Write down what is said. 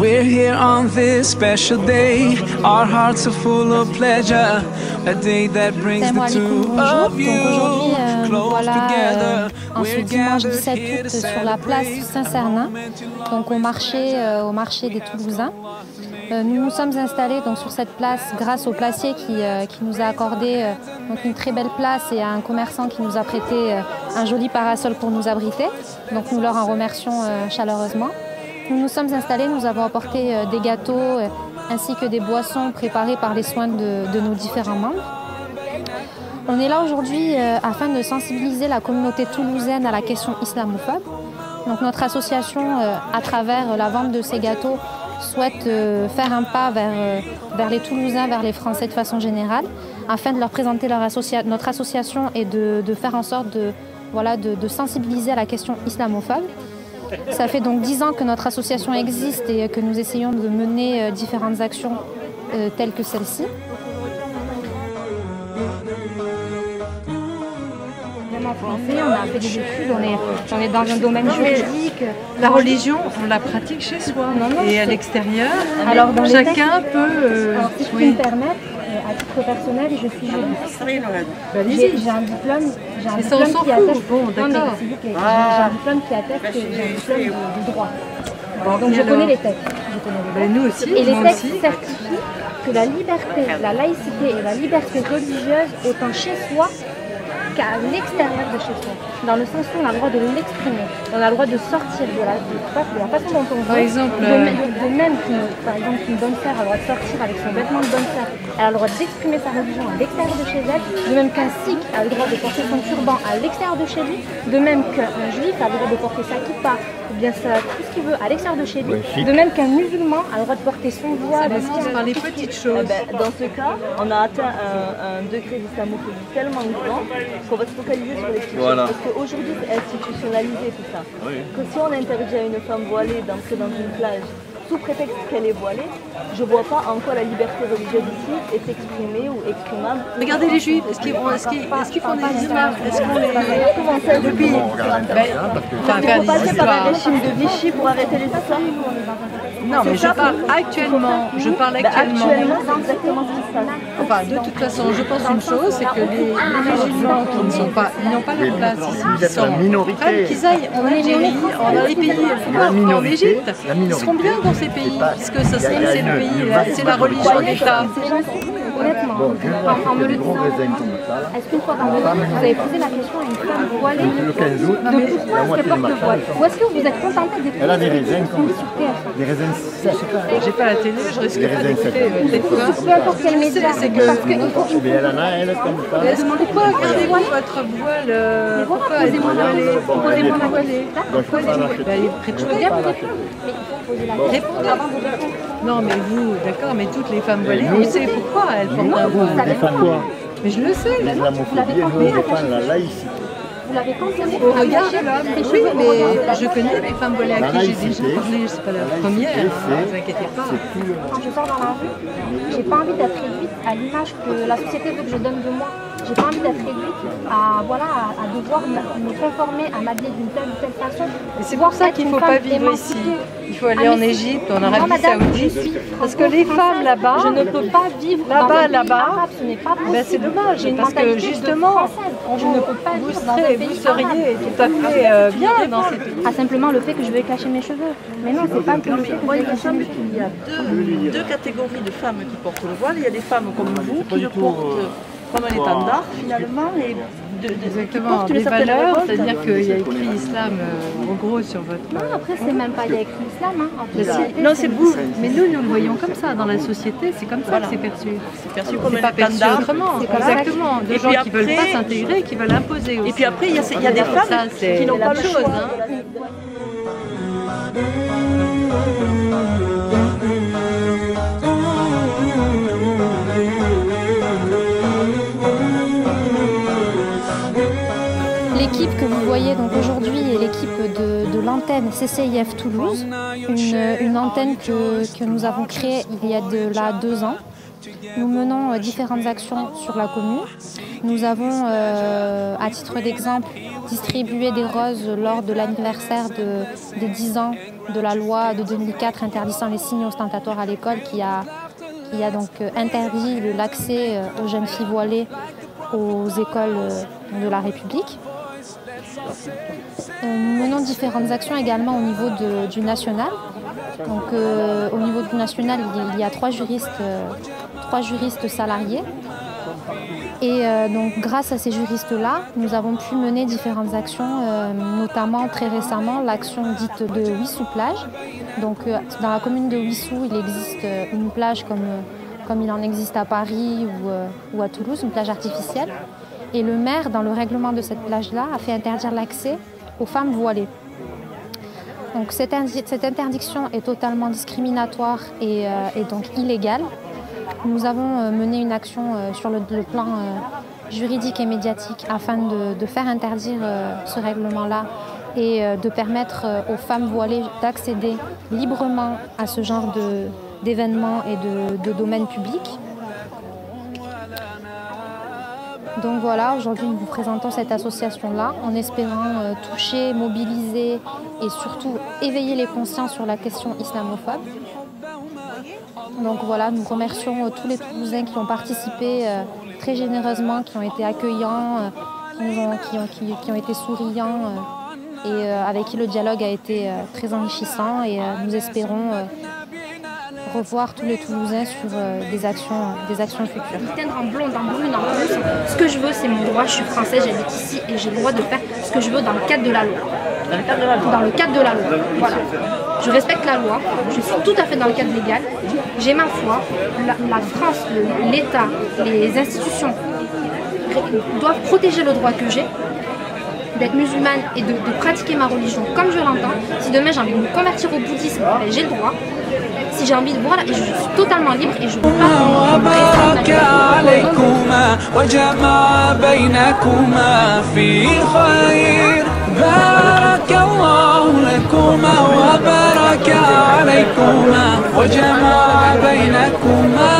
We're here on this special day. Our hearts are full of pleasure. A day that brings the two of you close together. En ce dimanche 17 août sur la place Saint-Cernin, donc au marché des Toulousains. Nous nous sommes installés donc, sur cette place grâce au placier qui nous a accordé donc une très belle place et à un commerçant qui nous a prêté un joli parasol pour nous abriter. Donc nous leur en remercions chaleureusement. Nous nous sommes installés, nous avons apporté des gâteaux ainsi que des boissons préparées par les soins de nos différents membres. On est là aujourd'hui afin de sensibiliser la communauté toulousaine à la question islamophobe. Donc notre association, à travers la vente de ces gâteaux, souhaite faire un pas vers les Toulousains, vers les Français de façon générale, afin de leur présenter notre association et de faire en sorte de sensibiliser à la question islamophobe. Ça fait donc 10 ans que notre association existe et que nous essayons de mener différentes actions telles que celle-ci. Français, on a fait des études, on est dans un domaine juridique. La religion, on la pratique chez soi et à l'extérieur. Alors chacun peut. Si je peux me permettre, à titre personnel, je suis juriste. J'ai un diplôme, qui atteste. Bon, d'accord. J'ai un diplôme qui atteste que j'ai un diplôme de droit. Donc je connais les textes. Nous aussi. Et les textes certifient que la liberté, la laïcité et la liberté religieuse, autant chez soi qu'à l'extérieur de chez soi, dans le sens où on a le droit de l'exprimer, on a le droit de sortir de la façon dont on veut. Par exemple, de même qu'une bonne sœur a le droit de sortir avec son vêtement de bonne sœur, elle a le droit d'exprimer sa religion à l'extérieur de chez elle, de même qu'un sikh a le droit de porter son turban à l'extérieur de chez lui, de même qu'un juif a le droit de porter sa kippa, ou bien ça, tout ce qu'il veut à l'extérieur de chez lui, de même qu'un musulman a le droit de porter son voile. Par les petites choses. Dans ce cas, on a atteint un degré d'islamophobie tellement grand qu'on va se focaliser sur les petites choses. Parce qu'aujourd'hui, c'est institutionnalisé tout ça. Oui. Que si on interdit à une femme voilée d'entrer dans une plage sous prétexte qu'elle est voilée, je ne vois pas en quoi la liberté religieuse ici est exprimée ou exprimable. Regardez les juifs, est-ce qu'ils font des images? Est-ce qu'on les... Comment ça depuis? Il faut passer par un régime de Vichy pour arrêter les histoires. Non, mais je parle actuellement. Actuellement, c'est exactement ce qui se passe. Enfin, de toute façon, je pense une chose, c'est que les musulmans qui n'ont pas leur place ici, ils sont minoritaires. Qu'ils aillent en Algérie, dans les pays en Égypte, ils seront bien dans ces pays, puisque c'est le pays, c'est la religion d'État. Honnêtement, en me le disant, est-ce qu'une fois dans votre vie, vous avez posé la question à une femme voilée de pourquoi est-ce qu'elle porte le voile? Ou est-ce que vous êtes contenté d'être Elle a des raisins comme ça. Des raisins secs. J'ai pas la télé, je risque pas d'écouter. Peu importe quel média, parce qu'il faut... Mais elle en a, elle, comme ça. Elle a demandé quoi? Gardez-vous votre voile. Pourquoi elle est voilée? Posez-moi la voilée. Pourquoi elle est voilée? Elle est près de choisir peut-être. Mais il faut poser la question avant de répondre. Non, mais vous, d'accord, mais toutes les femmes voilées, vous savez pourquoi elles portent un voile? Pourquoi? Mais je le sais. L'islamophobie, elle défend la laïcité. Vous l'avez cantonné Au regard de l'homme. Oui, mais je connais des femmes voilées à qui j'ai déjà parlé, c'est pas la première, ne vous inquiétez pas. Quand je sors dans la rue, j'ai pas envie d'être réduite à l'image que la société veut que je donne de moi. J'ai pas envie d'être réduite à devoir me conformer, à m'habiller d'une telle ou telle façon. Et c'est pour ça qu'il ne faut pas vivre ici. Il faut aller en Égypte, en Arabie Saoudite. Parce que les femmes là-bas, je ne peux pas vivre là-bas, ce n'est pas possible. C'est dommage, parce que justement, je ne peux pas vivre dans un pays vous seriez tout à fait bien dans ces pays. Ah, simplement le fait que je vais cacher mes cheveux. Mais non, c'est pas que le fait que moi, il me semble qu'il y a deux catégories de femmes qui portent le voile. Il y a des femmes comme vous qui le portent comme un étendard finalement et exactement des valeurs, c'est-à-dire qu'il y a écrit islam en gros sur votre... Non, après c'est même pas il y a écrit islam. Non, c'est vous, mais nous le voyons comme ça, dans la société, c'est comme ça que c'est perçu. C'est perçu comme un étendard. Autrement, exactement, de gens qui ne veulent pas s'intégrer, qui veulent imposer aussi. Et puis après, il y a des femmes qui n'ont pas le choix. L'équipe que vous voyez donc aujourd'hui est l'équipe de l'antenne CCIF Toulouse, une antenne que nous avons créée il y a de là 2 ans. Nous menons différentes actions sur la commune. Nous avons, à titre d'exemple, distribué des roses lors de l'anniversaire des 10 ans de la loi de 2004 interdisant les signes ostentatoires à l'école qui a donc interdit l'accès aux jeunes filles voilées aux écoles de la République. Nous menons différentes actions également au niveau du national. Donc, au niveau du national, il y a 3 juristes salariés. Et donc, grâce à ces juristes-là, nous avons pu mener différentes actions, notamment très récemment l'action dite de Wissou Plage. Donc, dans la commune de Wissou, il existe une plage comme il en existe à Paris ou à Toulouse, une plage artificielle. Et le maire, dans le règlement de cette plage-là, a fait interdire l'accès aux femmes voilées. Donc cette interdiction est totalement discriminatoire et donc illégale. Nous avons mené une action sur le plan juridique et médiatique afin de faire interdire ce règlement-là et de permettre aux femmes voilées d'accéder librement à ce genre d'événements et de domaines publics. Donc voilà, aujourd'hui nous vous présentons cette association-là en espérant toucher, mobiliser et surtout éveiller les consciences sur la question islamophobe. Donc voilà, nous remercions tous les Toulousains qui ont participé très généreusement, qui ont été accueillants, qui ont été souriants et avec qui le dialogue a été très enrichissant et nous espérons revoir tous les Toulousains sur des actions futures. Teindre en blonde, en brune, en plus, ce que je veux, c'est mon droit. Je suis française, j'habite ici et j'ai le droit de faire ce que je veux dans le cadre de la loi. Dans le cadre de la loi. Dans le cadre de la loi. Voilà. Je respecte la loi, je suis tout à fait dans le cadre légal. J'ai ma foi. La France, l'État, les institutions doivent protéger le droit que j'ai d'être musulmane et de pratiquer ma religion comme je l'entends. Si demain j'ai envie de me convertir au bouddhisme, ben, j'ai le droit. Si j'ai envie de voir, et je suis totalement libre et je ne veux pas qu'on